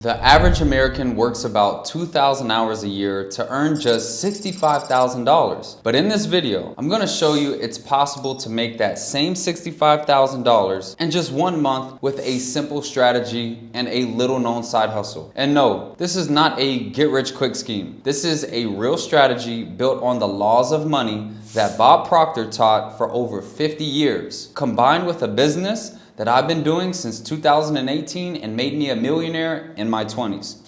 The average American works about 2,000 hours a year to earn just $65,000. But in this video, I'm going to show you it's possible to make that same $65,000 in just 1 month with a simple strategy and a little known side hustle. And no, this is not a get-rich-quick scheme. This is a real strategy built on the laws of money that Bob Proctor taught for over 50 years, combined with a business that I've been doing since 2018 and made me a millionaire in my 20s.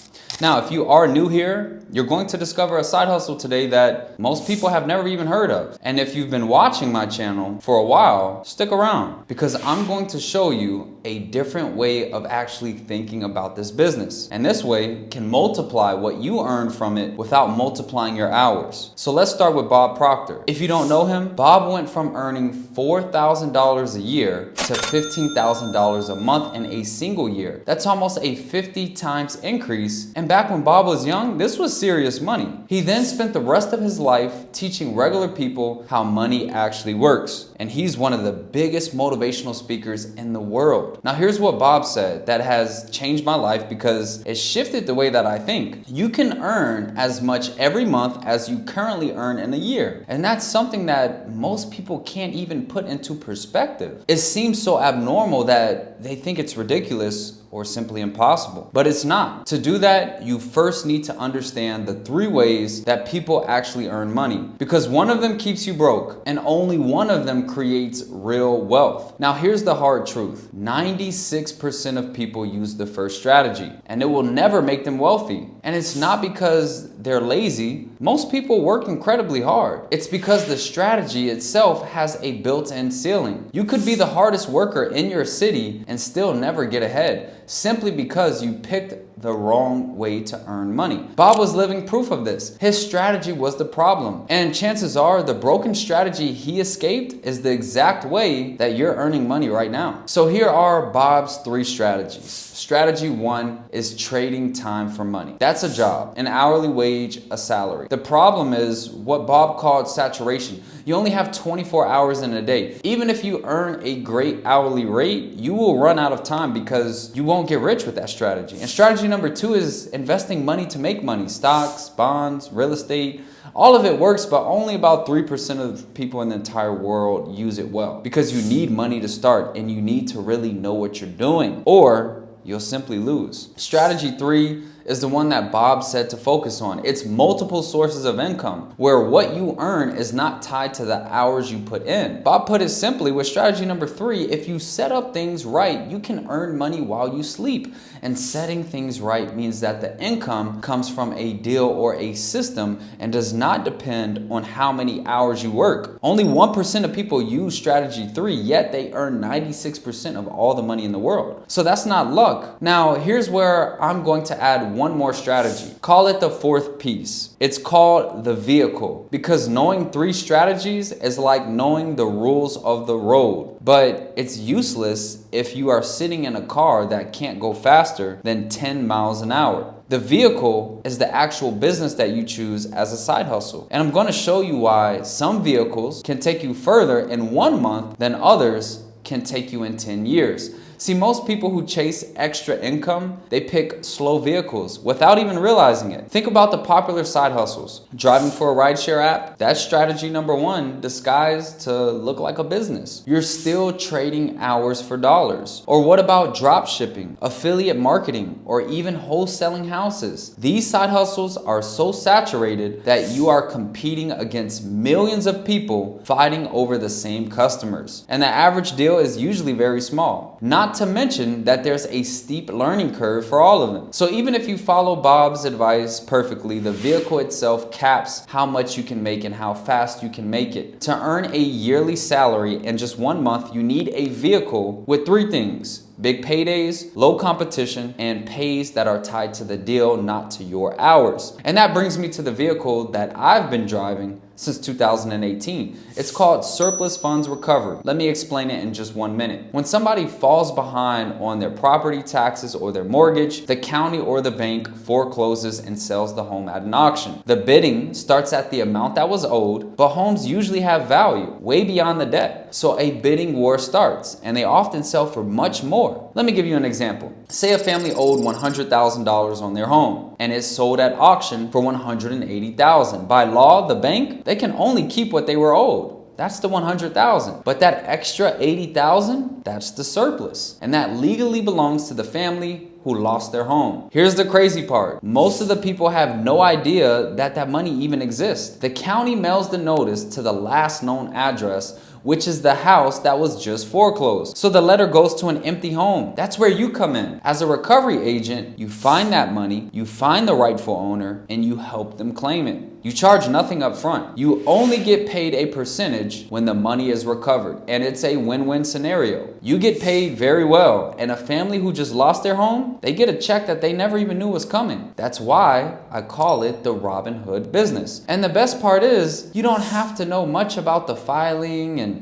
Now, if you are new here, you're going to discover a side hustle today that most people have never even heard of. And if you've been watching my channel for a while, stick around because I'm going to show you a different way of actually thinking about this business. And this way can multiply what you earn from it without multiplying your hours. So let's start with Bob Proctor. If you don't know him, Bob went from earning $4,000 a year to $15,000 a month in a single year. That's almost a 50 times increase. And back when Bob was young, this was serious money. He then spent the rest of his life teaching regular people how money actually works. And he's one of the biggest motivational speakers in the world. Now here's what Bob said that has changed my life because it shifted the way that I think. You can earn as much every month as you currently earn in a year. And that's something that most people can't even put into perspective. It seems so abnormal that they think it's ridiculous or simply impossible. But it's not. To do that, you first need to understand the 3 ways that people actually earn money. Because one of them keeps you broke, and only one of them creates real wealth. Now here's the hard truth. 96% of people use the first strategy, and it will never make them wealthy. And it's not because they're lazy. Most people work incredibly hard. It's because the strategy itself has a built-in ceiling. You could be the hardest worker in your city and still never get ahead, simply because you picked the wrong way to earn money. Bob was living proof of this. His strategy was the problem. And chances are the broken strategy he escaped is the exact way that you're earning money right now. So here are Bob's 3 strategies. Strategy 1 is trading time for money. That's a job, an hourly wage, a salary. The problem is what Bob called saturation. You only have 24 hours in a day. Even if you earn a great hourly rate, you will run out of time because you won't get rich with that strategy. And strategy number 2 is investing money to make money. Stocks, bonds, real estate. All of it works, but only about 3% of people in the entire world use it well. Because you need money to start and you need to really know what you're doing, or you'll simply lose. Strategy 3 is the one that Bob said to focus on. It's multiple sources of income, where what you earn is not tied to the hours you put in. Bob put it simply with strategy number 3, if you set up things right, you can earn money while you sleep. And setting things right means that the income comes from a deal or a system and does not depend on how many hours you work. Only 1% of people use strategy 3, yet they earn 96% of all the money in the world. So that's not luck. Now, here's where I'm going to add one more strategy. Call it the 4th piece. It's called the vehicle, because knowing 3 strategies is like knowing the rules of the road, but it's useless if you are sitting in a car that can't go faster than 10 miles an hour. The vehicle is the actual business that you choose as a side hustle. And I'm going to show you why some vehicles can take you further in 1 month than others can take you in 10 years. See, most people who chase extra income, they pick slow vehicles without even realizing it. Think about the popular side hustles. Driving for a rideshare app, that's strategy number 1, disguised to look like a business. You're still trading hours for dollars. Or what about drop shipping, affiliate marketing, or even wholesaling houses? These side hustles are so saturated that you are competing against millions of people fighting over the same customers. And the average deal is usually very small. Not to mention that there's a steep learning curve for all of them. So even if you follow Bob's advice perfectly, the vehicle itself caps how much you can make and how fast you can make it. To earn a yearly salary in just 1 month, you need a vehicle with 3 things: big paydays, low competition, and pays that are tied to the deal, not to your hours. And that brings me to the vehicle that I've been driving since 2018. It's called surplus funds recovery. Let me explain it in just 1 minute. When somebody falls behind on their property taxes or their mortgage, the county or the bank forecloses and sells the home at an auction. The bidding starts at the amount that was owed, but homes usually have value way beyond the debt. So a bidding war starts, and they often sell for much more. Let me give you an example. Say a family owed $100,000 on their home, and it's sold at auction for $180,000. By law, the bank, they can only keep what they were owed. That's the $100,000. But that extra $80,000, that's the surplus. And that legally belongs to the family who lost their home. Here's the crazy part. Most of the people have no idea that that money even exists. The county mails the notice to the last known address, which is the house that was just foreclosed. So the letter goes to an empty home. That's where you come in. As a recovery agent, you find that money, you find the rightful owner, and you help them claim it. You charge nothing up front. You only get paid a percentage when the money is recovered, and it's a win-win scenario. You get paid very well, and a family who just lost their home, they get a check that they never even knew was coming. That's why I call it the Robin Hood business. And the best part is, you don't have to know much about the filing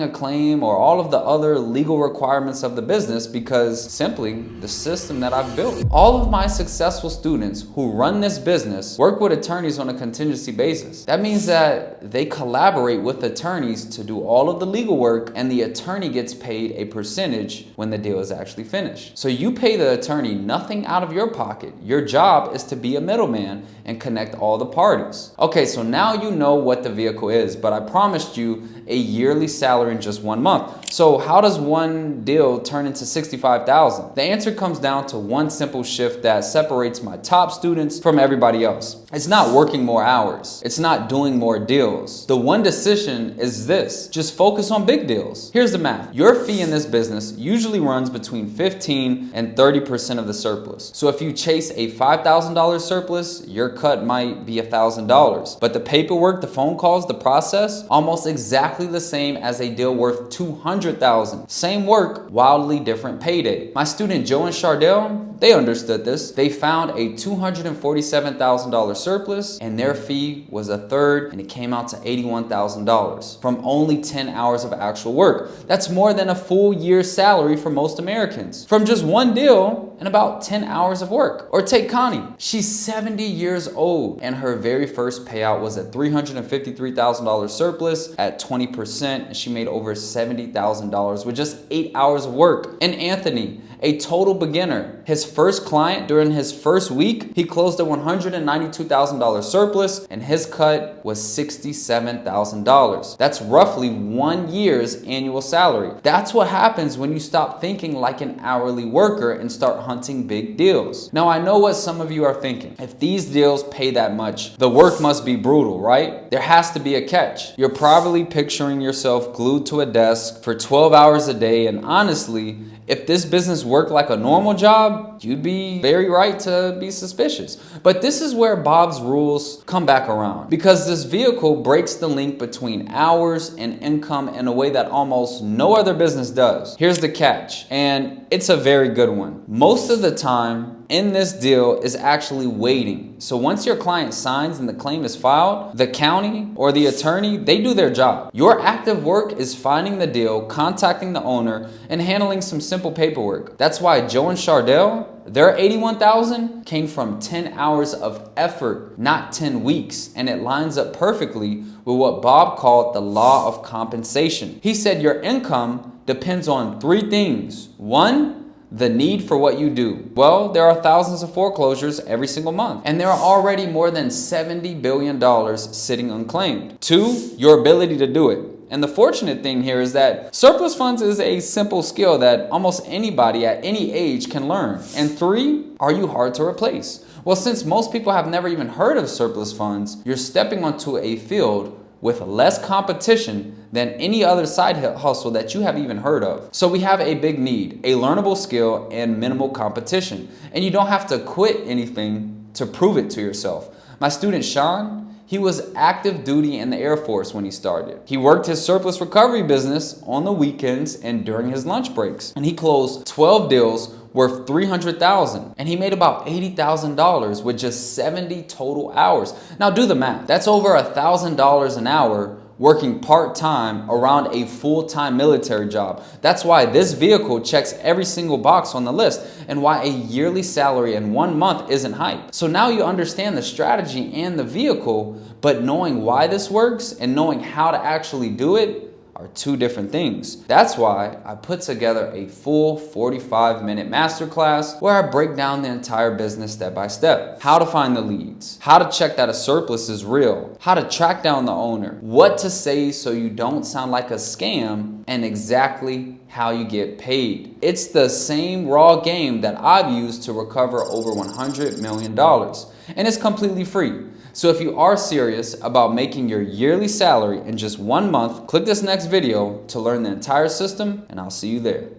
a claim or all of the other legal requirements of the business, because simply the system that I've built. All of my successful students who run this business work with attorneys on a contingency basis. That means that they collaborate with attorneys to do all of the legal work, and the attorney gets paid a percentage when the deal is actually finished. So you pay the attorney nothing out of your pocket. Your job is to be a middleman and connect all the parties. Okay, so now you know what the vehicle is, but I promised you a yearly salary in just 1 month. So how does one deal turn into $65,000? The answer comes down to one simple shift that separates my top students from everybody else. It's not working more hours. It's not doing more deals. The one decision is this: just focus on big deals. Here's the math. Your fee in this business usually runs between 15 and 30% of the surplus. So if you chase a $5,000 surplus, your cut might be $1,000. But the paperwork, the phone calls, the process, almost exactly the same as a deal worth $200,000. Same work, wildly different payday. My student Joe and Chardell, they understood this. They found a $247,000 surplus, and their fee was a third, and it came out to $81,000 from only 10 hours of actual work. That's more than a full year's salary for most Americans from just one deal and about 10 hours of work. Or take Connie. She's 70 years old, and her very first payout was a $353,000 surplus at 20%, and she made over $70,000 with just 8 hours of work. And Anthony, a total beginner, his first client during his first week, he closed a $192,000 surplus, and his cut was $67,000. That's roughly 1 year's annual salary. That's what happens when you stop thinking like an hourly worker and start hunting big deals. Now, I know what some of you are thinking. If these deals pay that much, the work must be brutal, right? There has to be a catch. You're probably picturing yourself glued to a desk for 12 hours a day, and honestly, if this business worked like a normal job, you'd be very right to be suspicious. But this is where Bob's rules come back around, because this vehicle breaks the link between hours and income in a way that almost no other business does. Here's the catch, and it's a very good one. Most of the time in this deal is actually waiting. So once your client signs and the claim is filed, the county or the attorney, they do their job. Your active work is finding the deal, contacting the owner, and handling some simple paperwork. That's why Joe and Chardell, their $81,000 came from 10 hours of effort, not 10 weeks. And it lines up perfectly with what Bob called the law of compensation. He said your income depends on 3 things. 1, the need for what you do. Well, there are thousands of foreclosures every single month, and there are already more than $70 billion sitting unclaimed. 2, your ability to do it. And the fortunate thing here is that surplus funds is a simple skill that almost anybody at any age can learn. And 3, are you hard to replace? Well, since most people have never even heard of surplus funds, you're stepping onto a field with less competition than any other side hustle that you have even heard of. So we have a big need, a learnable skill, and minimal competition. And you don't have to quit anything to prove it to yourself. My student Sean, he was active duty in the Air Force when he started. He worked his surplus recovery business on the weekends and during his lunch breaks. And he closed 12 deals worth $300,000, and he made about $80,000 with just 70 total hours. Now do the math. That's over $1,000 an hour working part-time around a full-time military job. That's why this vehicle checks every single box on the list and why a yearly salary in 1 month isn't hype. So now you understand the strategy and the vehicle, but knowing why this works and knowing how to actually do it are two different things. That's why I put together a full 45-minute masterclass where I break down the entire business step by step. How to find the leads, how to check that a surplus is real, how to track down the owner, what to say so you don't sound like a scam, and exactly how you get paid. It's the same raw game that I've used to recover over $100 million, and it's completely free. So if you are serious about making your yearly salary in just 1 month, click this next video to learn the entire system, and I'll see you there.